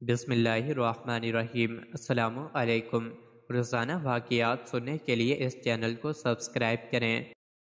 بسم اللہ الرحمن الرحیم۔ السلام علیکم۔ روزانہ واقعات سننے کے لیے اس چینل کو سبسکرائب کریں۔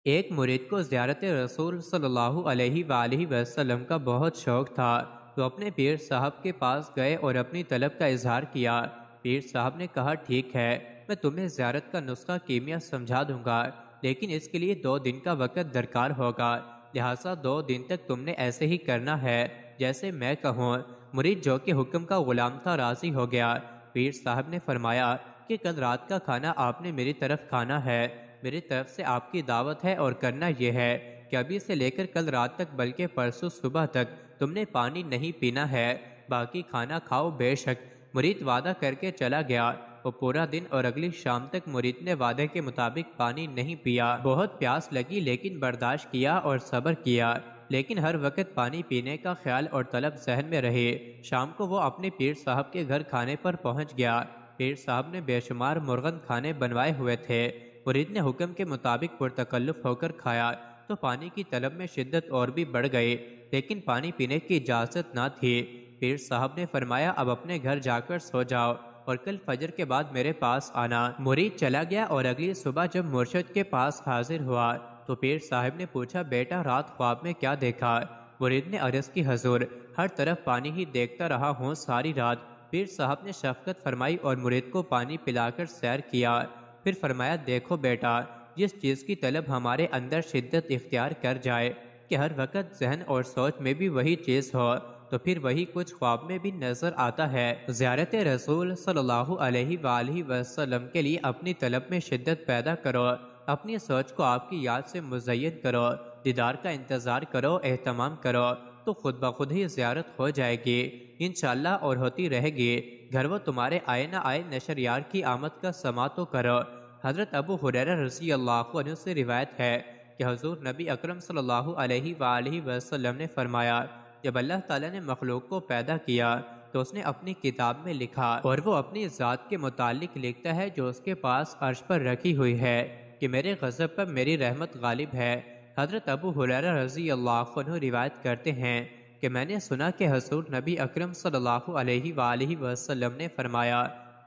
ایک مرید کو زیارت رسول صلی اللہ علیہ وآلہ وسلم کا بہت شوق تھا۔ وہ اپنے پیر صاحب کے پاس گئے اور اپنی طلب کا اظہار کیا۔ پیر صاحب نے کہا، ٹھیک ہے، میں تمہیں زیارت کا نسخہ کیمیا سمجھا دوں گا، لیکن اس کے لیے 2 دن کا وقت درکار ہوگا، لہٰذا 2 دن تک تم نے ایسے ہی کرنا ہے جیسے میں کہوں۔ مرید جو کہ حکم کا غلام تھا راضی ہو گیا۔ پیر صاحب نے فرمایا کہ کل رات کا کھانا آپ نے میری طرف کھانا ہے، میری طرف سے آپ کی دعوت ہے، اور کرنا یہ ہے کہ ابھی سے لے کر کل رات تک بلکہ پرسوں صبح تک تم نے پانی نہیں پینا ہے، باقی کھانا کھاؤ بے شک۔ مرید وعدہ کر کے چلا گیا۔ وہ پورا دن اور اگلی شام تک مرید نے وعدے کے مطابق پانی نہیں پیا۔ بہت پیاس لگی لیکن برداشت کیا اور صبر کیا، لیکن ہر وقت پانی پینے کا خیال اور طلب ذہن میں رہے۔ شام کو وہ اپنے پیر صاحب کے گھر کھانے پر پہنچ گیا۔ پیر صاحب نے بے شمار مرغن کھانے بنوائے ہوئے تھے۔ مرید نے حکم کے مطابق پرتکلف ہو کر کھایا تو پانی کی طلب میں شدت اور بھی بڑھ گئی، لیکن پانی پینے کی اجازت نہ تھی۔ پیر صاحب نے فرمایا، اب اپنے گھر جا کر سو جاؤ اور کل فجر کے بعد میرے پاس آنا۔ مرید چلا گیا اور اگلی صبح جب مرشد کے پاس حاضر ہوا تو پیر صاحب نے پوچھا، بیٹا رات خواب میں کیا دیکھا؟ مرید نے عرض کی، حضور ہر طرف پانی ہی دیکھتا رہا ہوں ساری رات۔ پیر صاحب نے شفقت فرمائی اور مرید کو پانی پلا کر سیر کیا۔ پھر فرمایا، دیکھو بیٹا، جس چیز کی طلب ہمارے اندر شدت اختیار کر جائے کہ ہر وقت ذہن اور سوچ میں بھی وہی چیز ہو تو پھر وہی کچھ خواب میں بھی نظر آتا ہے۔ زیارت رسول صلی اللہ علیہ وآلہ وسلم کے لیے اپنی طلب میں شدت پیدا کرو، اپنی سوچ کو آپ کی یاد سے مزین کرو، دیدار کا انتظار کرو، اہتمام کرو، تو خود بخود ہی زیارت ہو جائے گی انشاءاللہ، اور ہوتی رہے گی۔ گھر وہ تمہارے آئے نہ آئے، نشریار کی آمد کا سما تو کرو۔ حضرت ابو ہریرہ رضی اللہ عنہ سے روایت ہے کہ حضور نبی اکرم صلی اللہ علیہ وآلہ وسلم نے فرمایا، جب اللہ تعالیٰ نے مخلوق کو پیدا کیا تو اس نے اپنی کتاب میں لکھا، اور وہ اپنی ذات کے متعلق لکھتا ہے جو اس کے پاس عرش پر رکھی ہوئی ہے، کہ میرے غضب پر میری رحمت غالب ہے۔ حضرت ابو ہریرہ رضی اللہ عنہ روایت کرتے ہیں کہ میں نے سنا کہ حضور نبی اکرم صلی اللہ علیہ وآلہ وسلم نے فرمایا،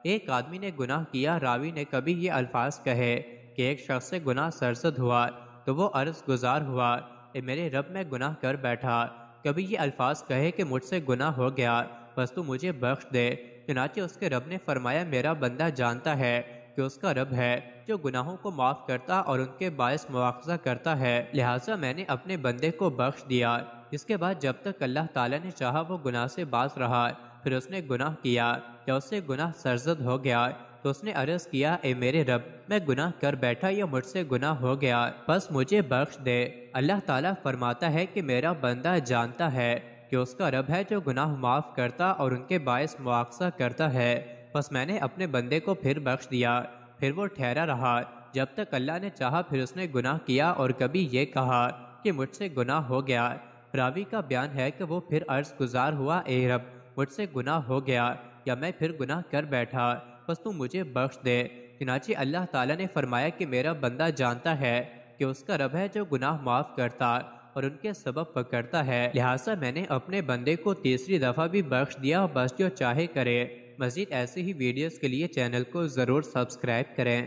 ایک آدمی نے گناہ کیا۔ راوی نے کبھی یہ الفاظ کہے کہ ایک شخص سے گناہ سرزد ہوا تو وہ عرض گزار ہوا، اے میرے رب میں گناہ کر بیٹھا۔ کبھی یہ الفاظ کہے کہ مجھ سے گناہ ہو گیا، بس تو مجھے بخش دے۔ چنانچہ اس کے رب نے فرمایا، میرا بندہ جانتا ہے کہ اس کا رب ہے جو گناہوں کو معاف کرتا اور ان کے باعث مواخذہ کرتا ہے، لہٰذا میں نے اپنے بندے کو بخش دیا۔ اس کے بعد جب تک اللہ تعالیٰ نے چاہا وہ گناہ سے باز رہا، پھر اس نے گناہ کیا یا اس سے گناہ سرزد ہو گیا تو اس نے عرض کیا، اے میرے رب، میں گناہ کر بیٹھا یا مجھ سے گناہ ہو گیا، بس مجھے بخش دے۔ اللہ تعالیٰ فرماتا ہے کہ میرا بندہ جانتا ہے کہ اس کا رب ہے جو گناہ معاف کرتا اور ان کے باعث مواخذہ کرتا ہے، بس میں نے اپنے بندے کو پھر بخش دیا۔ پھر وہ ٹھہرا رہا جب تک اللہ نے چاہا، پھر اس نے گناہ کیا اور کبھی یہ کہا کہ مجھ سے گناہ ہو گیا۔ راوی کا بیان ہے کہ وہ پھر عرض گزار ہوا، اے رب، مجھ سے گناہ ہو گیا یا میں پھر گناہ کر بیٹھا، بس تو مجھے بخش دے۔ چنانچہ اللہ تعالیٰ نے فرمایا کہ میرا بندہ جانتا ہے کہ اس کا رب ہے جو گناہ معاف کرتا اور ان کے سبب پکڑتا ہے، لہٰذا میں نے اپنے بندے کو تیسری دفعہ بھی بخش دیا، بس جو چاہے کرے۔ مزید ایسی ہی ویڈیوز کے لیے چینل کو ضرور سبسکرائب کریں۔